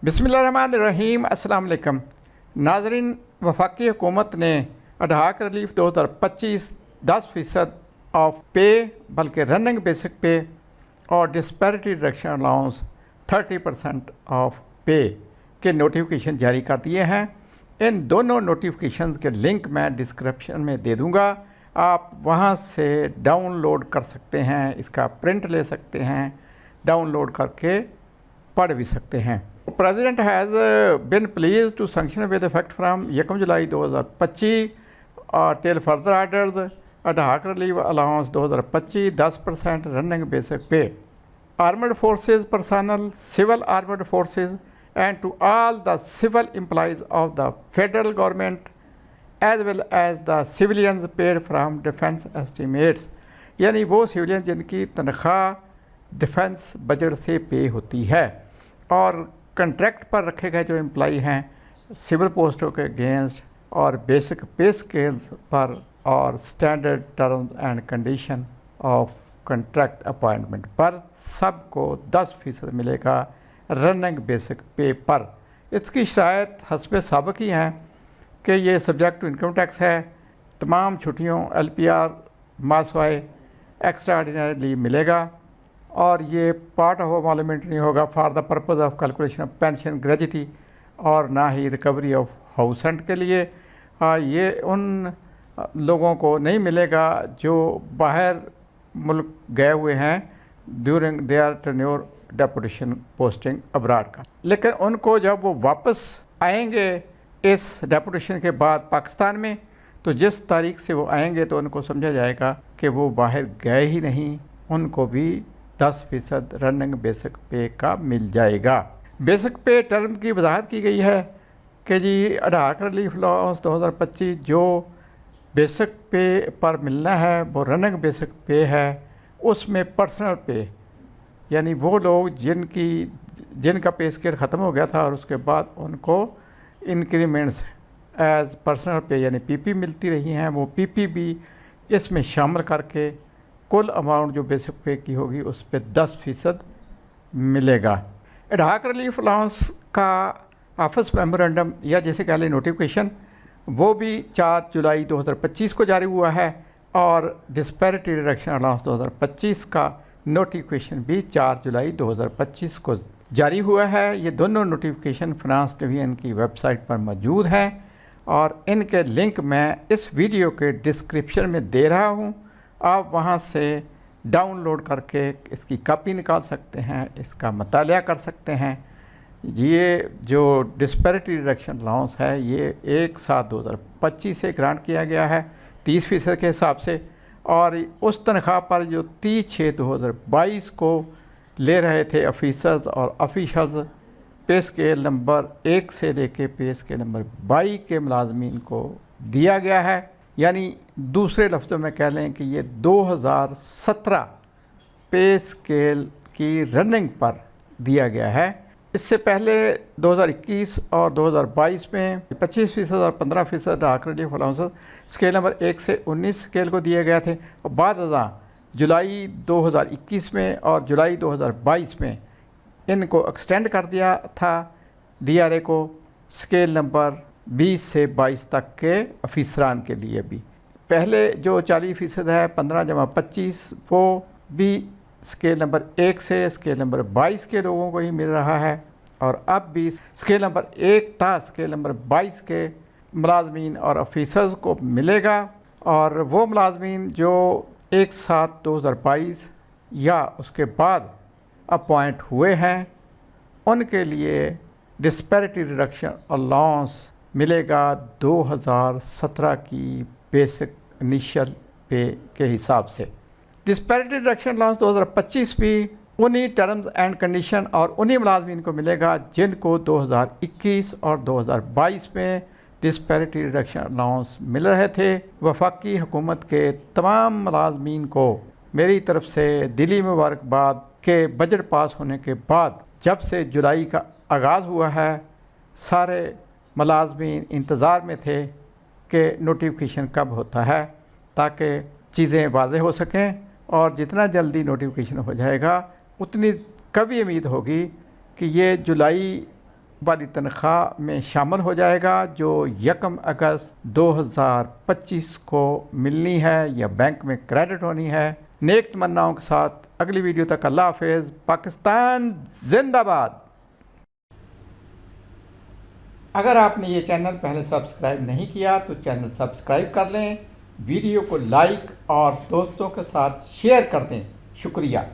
बिस्मिल्लाहिर्रहमानिर्रहीम। अस्सलाम वालेकुम नाज़रीन, वफाकी हुकूमत ने अडहाक रिलीफ 2025 10% ऑफ पे बल्कि रनिंग बेसिक पे और डिस्पैरिटी रिडक्शन अलाउंस 30% ऑफ पे के नोटिफिकेशन जारी कर दिए हैं। इन दोनों नोटिफिकेशन के लिंक मैं डिस्क्रिप्शन में दे दूँगा, आप वहाँ से डाउनलोड कर सकते हैं, इसका प्रिंट ले सकते हैं, डाउनलोड करके पढ़ भी सकते हैं। President has been pleased to sanction with effect from 1 July 2025 till further orders ad hoc relief allowance 2025 10% running basic pay armed forces personnel, civil armed forces and to all the civil employees of the federal government as well as the civilians paid from defense estimates, यानी वो civilian जिनकी तनख्वाह defence budget से पे होती है और contract पर रखे गए जो एम्प्लॉई हैं सिविल पोस्टों के अगेंस्ट और बेसिक पे स्केल्स पर और standard terms and condition of contract appointment पर सबको 10% मिलेगा रनिंग बेसिक पे पर। इसकी शराइत हस्ब साबिक ही हैं कि ये सब्जेक्ट टू इनकम टैक्स है, तमाम छुट्टियों LPR मासवाए एक्स्ट्रा ऑर्डिनरी लीव मिलेगा और ये पार्ट ऑफ एमोलमेंट नहीं होगा for the purpose of calculation of pension gratuity और ना ही रिकवरी ऑफ हाउस रेंट के लिए। ये उन लोगों को नहीं मिलेगा जो बाहर मुल्क गए हुए हैं during their tenure deputation posting abroad का, लेकिन उनको जब वो वापस आएंगे इस डेपुटेशन के बाद पाकिस्तान में, तो जिस तारीख से वो आएंगे तो उनको समझा जाएगा कि वो बाहर गए ही नहीं, उनको भी 10% रनिंग बेसिक पे का मिल जाएगा। बेसिक पे टर्म की वजाहत की गई है कि जी अडहाक रिलीफ अलाउंस 2025 जो बेसिक पे पर मिलना है वो रनिंग बेसिक पे है, उसमें पर्सनल पे यानी वो लोग जिनका पे स्केल ख़त्म हो गया था और उसके बाद उनको इंक्रीमेंट्स एज पर्सनल पे यानी PP मिलती रही हैं, वो PP भी इसमें शामिल करके कुल अमाउंट जो बेसिक पे की होगी उस पर 10% मिलेगा। अडहाक रिलीफ अलाउंस का ऑफिस मेमोरेंडम या जैसे कह लें नोटिफिकेशन वो भी 4 जुलाई 2025 को जारी हुआ है और डिस्पैरिटी रिडक्शन अलाउंस 2025 का नोटिफिकेशन भी 4 जुलाई 2025 को जारी हुआ है। ये दोनों नोटिफिकेशन फाइनेंस डिवीजन की वेबसाइट पर मौजूद हैं और इनके लिंक मैं इस वीडियो के डिस्क्रिप्शन में दे रहा हूँ, आप वहाँ से डाउनलोड करके इसकी कॉपी निकाल सकते हैं, इसका मतालिया कर सकते हैं। ये जो डिस्पैरिटी रिडक्शन अलाउंस है ये 1/7/2025 से ग्रांट किया गया है 30% के हिसाब से और उस तनख्वाह पर जो 30/6/2022 को ले रहे थे ऑफिसर्स और ऑफिशल्स पे स्केल नंबर 1 से लेके पे स्केल नंबर 22 के मुलाजमीन को दिया गया है। यानी दूसरे लफ्ज़ों में कह लें कि ये 2017 पे स्केल की रनिंग पर दिया गया है। इससे पहले 2021 और 2022 में 25% और 15% अडहाक रिलीफ अलाउंसेस स्केल नंबर 1 से 19 स्केल को दिए गए थे और बाद जुलाई 2021 में और जुलाई 2022 में इनको एक्सटेंड कर दिया था DRA को स्केल नंबर 20 से 22 तक के अफिसरान के लिए भी। पहले जो 40% है 15-25 वो भी स्केल नंबर 1 से स्केल नंबर 22 के लोगों को ही मिल रहा है और अब भी स्केल नंबर 1 था स्केल नंबर 22 के मुलाजमीन और ऑफिसर्स को मिलेगा और वो मुलाजमीन जो 1/7/2022 या उसके बाद अपॉइंट हुए हैं उनके लिए डिस्पैरिटी रिडक्शन अलाउंस मिलेगा 2017 की बेसिक इनिशियल पे के हिसाब से। डिस्पैरिटी रिडक्शन अलाउंस 2025 भी उन्हीं टर्म्स एंड कंडीशन और उन्हीं मुलाजमीन को मिलेगा जिनको 2021 और 2022 में डिस्पैरिटी रिडक्शन अलाउंस मिल रहे थे। वफाकी हुकूमत के तमाम मुलाजमीन को मेरी तरफ से दिली मुबारकबाद के बजट पास होने के बाद जब से जुलाई का आगाज़ हुआ है सारे मुलाजमीन इंतज़ार में थे कि नोटिफिकेशन कब होता है ताकि चीज़ें वाज़ेह हो सकें और जितना जल्दी नोटिफिकेशन हो जाएगा उतनी कभी उम्मीद होगी कि ये जुलाई वाली तनख्वाह में शामिल हो जाएगा, जो 1 अगस्त 2025 को मिलनी है या बैंक में क्रेडिट होनी है। नेक तमन्नाओं के साथ अगली वीडियो तक अल्लाह हाफिज़। पाकिस्तान जिंदाबाद। अगर आपने ये चैनल पहले सब्सक्राइब नहीं किया तो चैनल सब्सक्राइब कर लें, वीडियो को लाइक और दोस्तों के साथ शेयर कर दें। शुक्रिया।